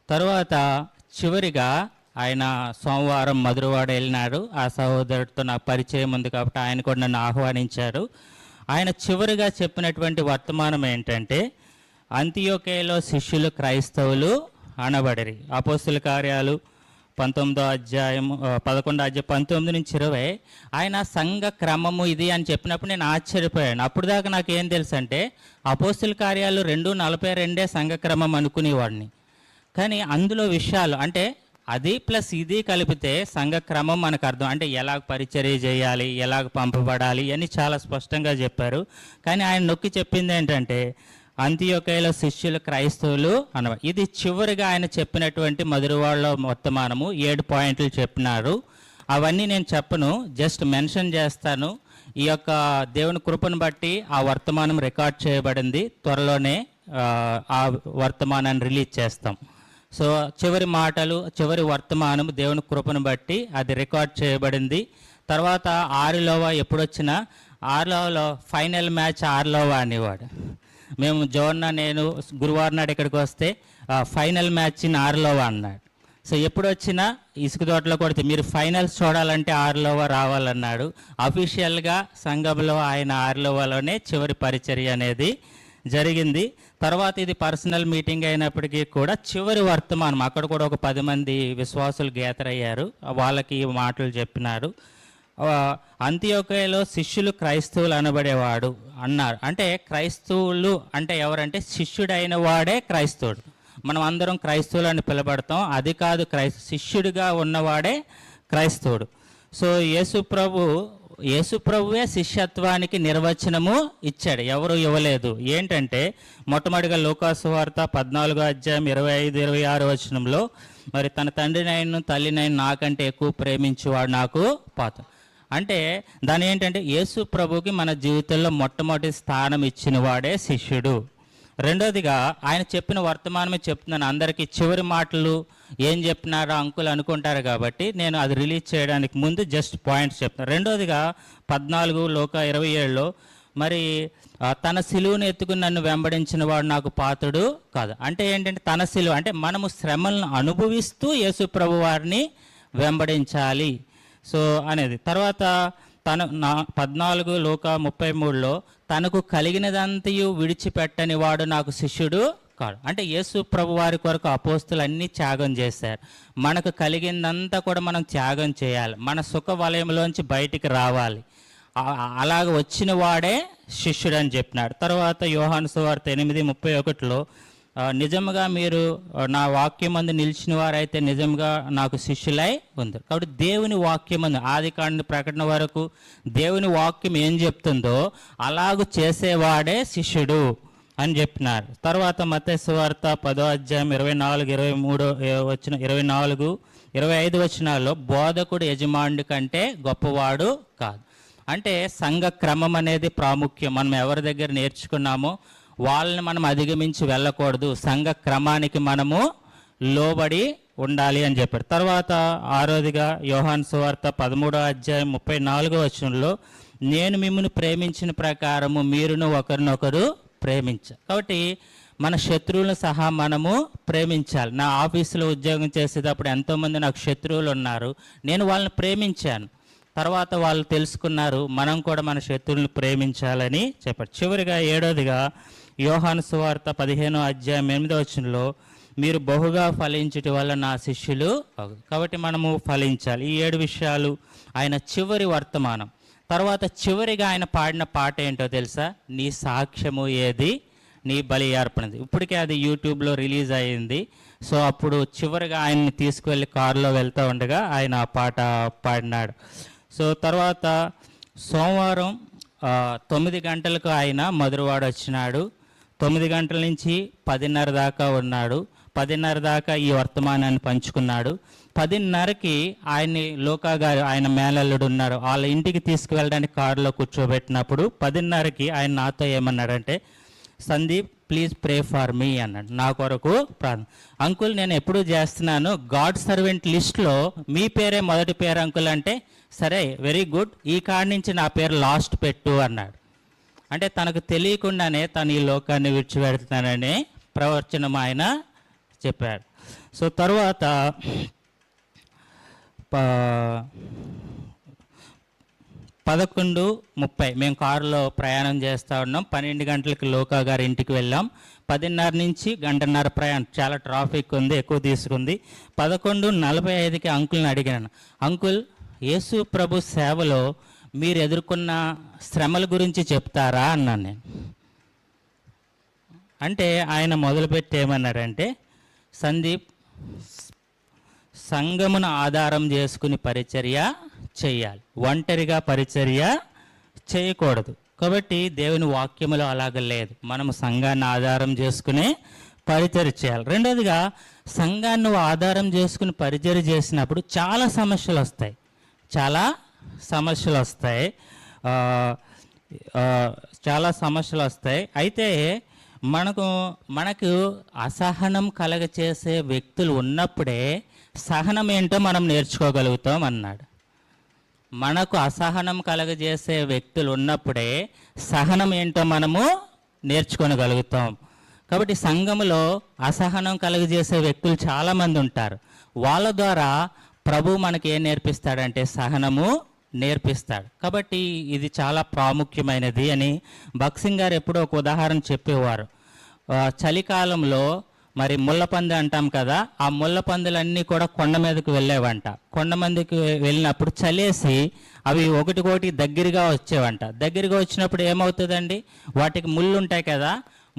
తరువాత చివరిగా ఆయన సోమవారం మధురవాడ వెళ్ళినాడు. ఆ సహోదరుడితో నాకు పరిచయం ఉంది కాబట్టి ఆయన కూడా నన్ను ఆహ్వానించారు. ఆయన చివరిగా చెప్పినటువంటి వర్తమానం ఏంటంటే, అంతియోకేయలో శిష్యులు క్రైస్తవులు అనబడిరి. అపోస్తుల కార్యాలు 19వ అధ్యాయం 19-20 ఆయన సంఘ క్రమము ఇది అని చెప్పినప్పుడు నేను ఆశ్చర్యపోయాను. అప్పుడు దాకా నాకు ఏం తెలుసు అంటే అపోస్తుల కార్యాలు 2:42 సంఘ క్రమం అనుకునేవాడిని. కానీ అందులో విషయాలు అంటే అది ప్లస్ ఇది కలిపితే సంఘ క్రమం మనకు అర్థం. అంటే ఎలాగ పరిచర్య చేయాలి, ఎలాగ పంపబడాలి అని చాలా స్పష్టంగా చెప్పారు. కానీ ఆయన నొక్కి చెప్పింది ఏంటంటే అంతియోకేయలో శిష్యులు క్రైస్తవులు అనమాట. ఇది చివరిగా ఆయన చెప్పినటువంటి మధురవాడలో వర్తమానము 7 పాయింట్లు చెప్పినారు. అవన్నీ నేను చెప్పను, జస్ట్ మెన్షన్ చేస్తాను. ఈ యొక్క దేవుని కృపను బట్టి ఆ వర్తమానం రికార్డ్ చేయబడింది. త్వరలోనే ఆ వర్తమానాన్ని రిలీజ్ చేస్తాం. సో చివరి మాటలు, చివరి వర్తమానం దేవుని కృపను బట్టి అది రికార్డ్ చేయబడింది. తర్వాత ఆరులోవా ఎప్పుడొచ్చినా ఆరులోవలో ఫైనల్ మ్యాచ్ ఆరులోవా అనేవాడు. మేము జోన్న నేను గురువారం నాడు ఇక్కడికి వస్తే ఫైనల్ మ్యాచ్ ఇన్ ఆరులోవా అన్నాడు. సో ఎప్పుడు వచ్చినా ఇసుక తోటలో కొడితే మీరు ఫైనల్స్ చూడాలంటే ఆరులోవా రావాలన్నాడు. అఫీషియల్గా సంఘంలో ఆయన ఆరులోవాలోనే చివరి పరిచర్య అనేది జరిగింది. తర్వాత ఇది పర్సనల్ మీటింగ్ అయినప్పటికీ కూడా చివరి వర్తమానం అక్కడ కూడా ఒక 10 మంది విశ్వాసులు గ్యాదర్ అయ్యారు. వాళ్ళకి ఈ మాటలు చెప్పినారు. అంతియోకేయలో శిష్యులు క్రైస్తవులు అనబడేవాడు అన్నారు. అంటే క్రైస్తవులు అంటే ఎవరంటే శిష్యుడైన వాడే క్రైస్తవుడు. మనం అందరం క్రైస్తవులు అని పిలబడతాం, అది కాదు. శిష్యుడిగా ఉన్నవాడే క్రైస్తవుడు. సో యేసు ప్రభువే శిష్యత్వానికి నిర్వచనము ఇచ్చాడు, ఎవరు ఇవ్వలేదు. ఏంటంటే మొట్టమొదటిగా లూకాసు వార్త 14వ అధ్యాయం 25-26 వచనంలో, మరి తన తండ్రినైనా తల్లినైనా నాకంటే ఎక్కువ ప్రేమించేవాడు నాకు పాత. అంటే దాని ఏంటంటే యేసు ప్రభుకి మన జీవితంలో మొట్టమొదటి స్థానం ఇచ్చిన వాడే శిష్యుడు. రెండోదిగా ఆయన చెప్పిన వర్తమానమే చెప్తున్నాను అందరికీ. చివరి మాటలు ఏం చెప్పినారో అంకులు అనుకుంటారు కాబట్టి నేను అది రిలీజ్ చేయడానికి ముందు జస్ట్ పాయింట్స్ చెప్తాను. రెండోదిగా 14 లోక 27లో మరి తన సిలువను ఎత్తుకుని నన్ను వెంబడించిన వాడు నాకు పాత్రుడు కాదు. అంటే ఏంటంటే తన సిలువ అంటే మనము శ్రమలను అనుభవిస్తూ యేసు ప్రభు వారిని వెంబడించాలి. సో అనేది తర్వాత 14 లోక 33లో తనకు కలిగినదంతయు విడిచిపెట్టని వాడు నాకు శిష్యుడు కాడు. అంటే యేసు ప్రభు వారి కొరకు అపోస్తులు అన్నీ త్యాగం చేశారు. మనకు కలిగిందంతా కూడా మనం త్యాగం చేయాలి, మన సుఖ వలయంలోంచి బయటికి రావాలి. అలాగ వచ్చిన వాడే శిష్యుడు అని చెప్పినాడు. తర్వాత యోహాను సువార్త 8:31లో నిజంగా మీరు నా వాక్యమందు నిలిచిన వారైతే నిజంగా నాకు శిష్యులై ఉంది. కాబట్టి దేవుని వాక్యమందు ఆదికాండ ప్రకటన వరకు దేవుని వాక్యం ఏం చెప్తుందో అలాగూ చేసేవాడే శిష్యుడు అని చెప్పినారు. తర్వాత మత్తయి సువార్త 10వ అధ్యాయం 24-25 వచనాల్లో బోధకుడు యజమానుడి కంటే గొప్పవాడు కాదు. అంటే సంఘ క్రమం అనేది ప్రాముఖ్యం. మనం ఎవరి దగ్గర నేర్చుకున్నామో వాళ్ళని మనం అధిగమించి వెళ్ళకూడదు, సంఘ క్రమానికి మనము లోబడి ఉండాలి అని చెప్పారు. తర్వాత ఆరోదిగా యోహాను సువార్త 13వ అధ్యాయం 34వ వచనంలో నేను మిమ్మల్ని ప్రేమించిన ప్రకారము మీరును ఒకరినొకరు ప్రేమించాలి. కాబట్టి మన శత్రువులను సహా మనము ప్రేమించాలి. నా ఆఫీసులో ఉద్యోగం చేసేటప్పుడు ఎంతోమంది నాకు శత్రువులు ఉన్నారు, నేను వాళ్ళని ప్రేమించాను. తర్వాత వాళ్ళు తెలుసుకున్నారు మనం కూడా మన శత్రువులను ప్రేమించాలని చెప్పారు. చివరిగా 7వదిగా యోహాను సువార్త 15వ అధ్యాయం 8వ వచనంలో మీరు బహుగా ఫలించుట వల్ల నా శిష్యులు. కాబట్టి మనము ఫలించాలి. ఈ 7 విషయాలు ఆయన చివరి వర్తమానం. తర్వాత చివరిగా ఆయన పాడిన పాట ఏంటో తెలుసా? నీ సాక్ష్యము ఏది, నీ బలి అర్పణది. ఇప్పటికే అది యూట్యూబ్లో రిలీజ్ అయ్యింది. సో అప్పుడు చివరిగా ఆయన్ని తీసుకువెళ్ళి కారులో వెళ్తూ ఉండగా ఆయన ఆ పాట పాడినాడు. సో తర్వాత సోమవారం 9 గంటలకు ఆయన మధురవాడ వచ్చినాడు. 9 గంటల నుంచి 10:30 దాకా ఉన్నాడు. 10:30 దాకా ఈ వర్తమానాన్ని పంచుకున్నాడు. 10:30కి ఆయన్ని లోకా గారు ఆయన మేనల్లుడు ఉన్నారు, వాళ్ళ ఇంటికి తీసుకువెళ్ళడానికి కారులో కూర్చోబెట్టినప్పుడు 10:30కి ఆయన నాతో ఏమన్నాడంటే, Sandeep please pray for me అన్నాడు. నా కొరకు ప్రార్థన. అంకుల్ నేను ఎప్పుడూ చేస్తున్నాను, గాడ్ సర్వెంట్ లిస్ట్లో మీ పేరే మొదటి పేరు అంకుల్ అంటే, సరే వెరీ గుడ్, ఈ కాడి నుంచి నా పేరు లాస్ట్ పెట్టు అన్నాడు. అంటే తనకు తెలియకుండానే తను ఈ లోకాన్ని విడిచిపెడుతున్నానని ప్రవచనం ఆయన చెప్పాడు. సో తర్వాత 11:30 మేము కారులో ప్రయాణం చేస్తూ ఉన్నాం. 12 గంటలకు లోకా గారి ఇంటికి వెళ్ళాం. 10:30 నుంచి గంటన్నర ప్రయాణం, చాలా ట్రాఫిక్ ఉంది, ఎక్కువ తీసుకుంది. 11:45కి అంకుల్ని అడిగాను, అంకుల్ యేసు ప్రభు సేవలో మీరు ఎదుర్కొన్న శ్రమల గురించి చెప్తారా అన్నాను నేను. అంటే ఆయన మొదలుపెట్టి ఏమన్నారంటే, సందీప్, సంఘమును ఆధారం చేసుకుని పరిచర్య చేయాలి, ఒంటరిగా పరిచర్య చేయకూడదు. కాబట్టి దేవుని వాక్యములో అలాగ లేదు, మనం సంఘాన్ని ఆధారం చేసుకునే పరిచర్య చేయాలి. రెండోదిగా, సంఘాన్ని ఆధారం చేసుకుని పరిచర్య చేసినప్పుడు చాలా సమస్యలు వస్తాయి, చాలా సమస్యలు వస్తాయి, చాలా సమస్యలు వస్తాయి. అయితే మనకు అసహనం కలగచేసే వ్యక్తులు ఉన్నప్పుడే సహనం ఏంటో మనం నేర్చుకోగలుగుతాం అన్నాడు. మనకు అసహనం కలగజేసే వ్యక్తులు ఉన్నప్పుడే సహనం ఏంటో మనము నేర్చుకోగలుగుతాం. కాబట్టి సంఘములో అసహనం కలగజేసే వ్యక్తులు చాలామంది ఉంటారు. వాళ్ళ ద్వారా ప్రభు మనకి ఏం నేర్పిస్తాడంటే సహనము నేర్పిస్తాడు. కాబట్టి ఇది చాలా ప్రాముఖ్యమైనది అని భక్సింగ్ గారు ఎప్పుడో ఒక ఉదాహరణ చెప్పేవారు. చలికాలంలో మరి ముళ్ళపంది అంటాం కదా, ఆ ముళ్ళపందులన్నీ కూడా కొండ మీదకి వెళ్ళేవంట. కొండ మీదకి వెళ్ళినప్పుడు చలేసి అవి ఒకటికొకటి దగ్గరగా వచ్చేవంట. దగ్గరగా వచ్చినప్పుడు ఏమవుతుందండి, వాటికి ముళ్ళు ఉంటాయి కదా,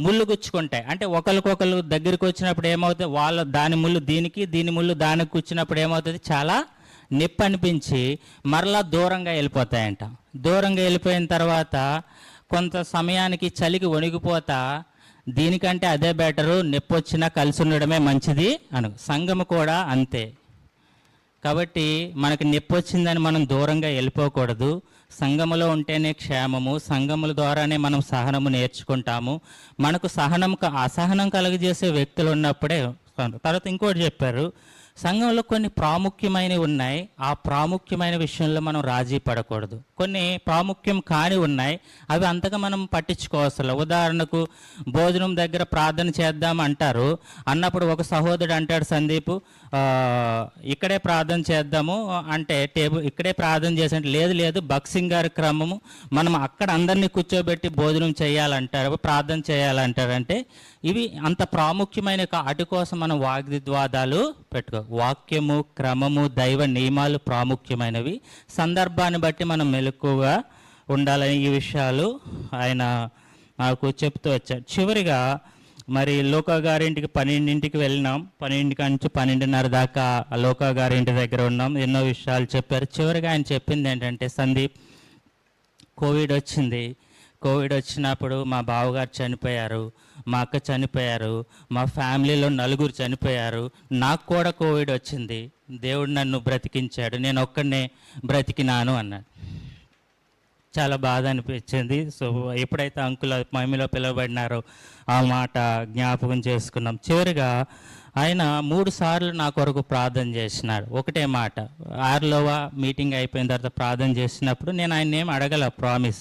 ముళ్ళు గుచ్చుకుంటాయి. అంటే ఒకరికొకరు దగ్గరికి వచ్చినప్పుడు ఏమవుతుంది, దాని ముళ్ళు దీనికి, దీని ముళ్ళు దానికి కూర్చున్నప్పుడు ఏమవుతుంది, చాలా నొప్పి అనిపించి మరలా దూరంగా వెళ్ళిపోతాయంట. దూరంగా వెళ్ళిపోయిన తర్వాత కొంత సమయానికి చలికి వణిగిపోతా దీనికంటే అదే బెటరు, నొప్పి వచ్చినా కలిసి ఉండడమే మంచిది అను. సంఘము కూడా అంతే. కాబట్టి మనకి నొప్పి వచ్చిందని మనం దూరంగా వెళ్ళిపోకూడదు. సంఘములో ఉంటేనే క్షేమము, సంఘముల ద్వారానే మనం సహనము నేర్చుకుంటాము. మనకు అసహనం కలుగజేసే వ్యక్తులు ఉన్నప్పుడే. తర్వాత ఇంకోటి చెప్పారు, సంఘంలో కొన్ని ప్రాముఖ్యమైనవి ఉన్నాయి, ఆ ప్రాముఖ్యమైన విషయంలో మనం రాజీ పడకూడదు. కొన్ని ప్రాముఖ్యం కాని ఉన్నాయి, అవి అంతగా మనం పట్టించుకోవసరం. ఉదాహరణకు భోజనం దగ్గర ప్రార్థన చేద్దాం అంటారు, అన్నప్పుడు ఒక సహోదరుడు అంటాడు, సందీప్ ఇక్కడే ప్రార్థన చేద్దాము అంటే ఇక్కడే ప్రార్థన చేసంటే, లేదు భక్సింగ్ గారి క్రమము మనం అక్కడ అందరినీ కూర్చోబెట్టి భోజనం చేయాలంటారు, ప్రార్థన చేయాలంటారంటే ఇవి అంత ప్రాముఖ్యమైన వాటి కోసం మనం వాగ్వివాదాలు పెట్టుకో. వాక్యము, క్రమము, దైవ నియమాలు ప్రాముఖ్యమైనవి. సందర్భాన్ని బట్టి మనం మెలకువగా ఉండాలని ఈ విషయాలు ఆయన నాకు చెప్తూ వచ్చారు. చివరిగా మరి లోకా గారింటికి 12ంటికి వెళ్ళినాం. 12 నుంచి 12:30 దాకా లోకా గారింటి దగ్గర ఉన్నాం. ఎన్నో విషయాలు చెప్పారు. చివరిగా ఆయన చెప్పింది ఏంటంటే, సందీప్ కోవిడ్ వచ్చింది, కోవిడ్ వచ్చినప్పుడు మా బావగారు చనిపోయారు, మా అక్క చనిపోయారు, మా ఫ్యామిలీలో 4 చనిపోయారు, నాకు కూడా కోవిడ్ వచ్చింది, దేవుడు నన్ను బ్రతికించాడు, నేను ఒక్కడనే బ్రతికినాను అన్నాడు. చాలా బాధ అనిపించింది. సో ఎప్పుడైతే అంకుల్ మమ్మీలో పిలువబడినారో ఆ మాట జ్ఞాపకం చేసుకున్నాం. చివరిగా ఆయన 3 సార్లు నా కొరకు ప్రార్థన చేసినాడు. ఒకటే మాట, 6వ మీటింగ్ అయిపోయిన తర్వాత ప్రార్థన చేసినప్పుడు నేను ఆయన ఏం అడగల, ప్రామిస్.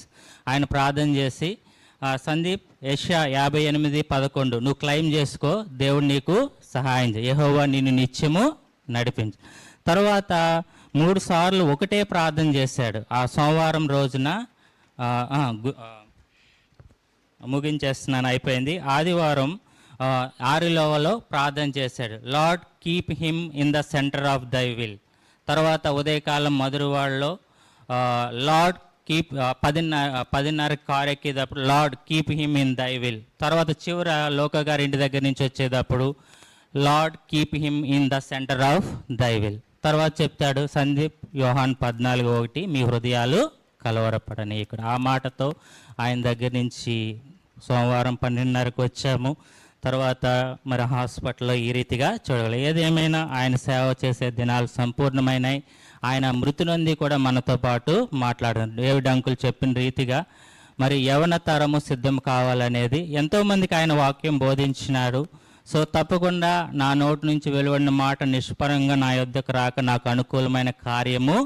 ఆయన ప్రార్థన చేసి, సందీప్ యెషయా 58:11 నువ్వు క్లెయిమ్ చేసుకో, దేవుడు నీకు సహాయం చేయి, యెహోవా నిన్ను నిత్యము నడిపించు. తర్వాత 3 సార్లు ఒకటే ప్రార్థన చేశాడు. ఆ సోమవారం రోజున ముగించేస్తున్నాను, అయిపోయింది. ఆదివారం 6వ ప్రార్థన చేశాడు, lord keep him in the centre of thy will. తర్వాత ఉదయకాలం మధురవాడలో లార్డ్ కీప్ 10:30 కార్ ఎక్కేటప్పుడు lord keep him in thy will. తర్వాత చివర లోక గారి ఇంటి దగ్గర నుంచి వచ్చేటప్పుడు lord keep him in the centre of thy will. తర్వాత చెప్తాడు, సందీప్ యోహాన్ 14:1 మీ హృదయాలు కలవరపడని. ఇక్కడ ఆ మాటతో ఆయన దగ్గర నుంచి సోమవారం 12:30కు వచ్చాము. తర్వాత మరి హాస్పిటల్లో ఈ రీతిగా చూడగలి. ఏదేమైనా ఆయన సేవ చేసే దినాలు సంపూర్ణమైనాయి. ఆయన మృతి నొంది కూడా మనతో పాటు మాట్లాడారు. డేవిడ్ అంకుల్ చెప్పిన రీతిగా మరి యవన తరము సిద్ధం కావాలనేది ఎంతోమందికి ఆయన వాక్యం బోధించినాడు. సో తప్పకుండా నా నోటి నుంచి వెలువడిన మాట నిష్ఫలంగా నా యొద్దకు రాక నాకు అనుకూలమైన కార్యము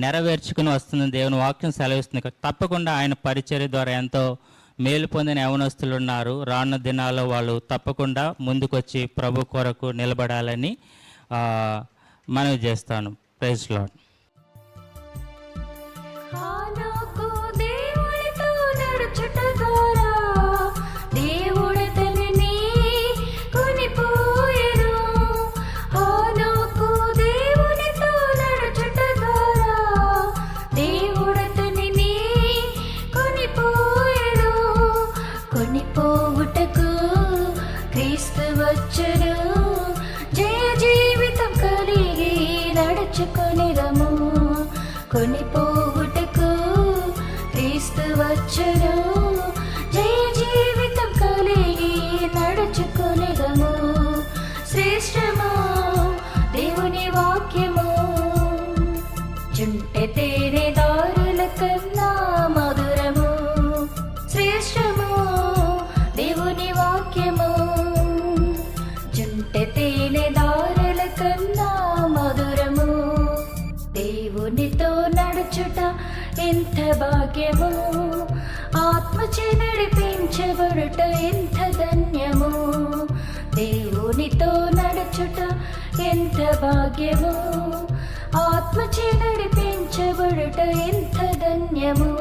నెరవేర్చుకుని వస్తుంది దేవుని వాక్యం సెలవిస్తుంది. తప్పకుండా ఆయన పరిచర్య ద్వారా ఎంతో మేలు పొందిన యవనస్తులు ఉన్నారు. రానున్న దినాల్లో వాళ్ళు తప్పకుండా ముందుకొచ్చి ప్రభు కొరకు నిలబడాలని మనవి చేస్తాను. Praise lord. కొనిపోవుటకు క్రీస్తు వచ్చును, జయ జీవితం కలిగి నడుచుకొనిదము. శ్రేష్టము దేవుని వాక్యము, జుంటె తేనె దారుల కన్నా మధురము. శ్రేష్టము దేవుని వాక్యము, జుంటె తేనె దారుల కన్నా మధురము. దేవునితో నడుచుట ఎంత భాగ్యము, ఆత్మచే నడిపించబడుట ఎంత ధన్యము. దేవునితో నడుచుట ఎంత భాగ్యము, ఆత్మచే నడిపించబడుట ఎంత ధన్యము.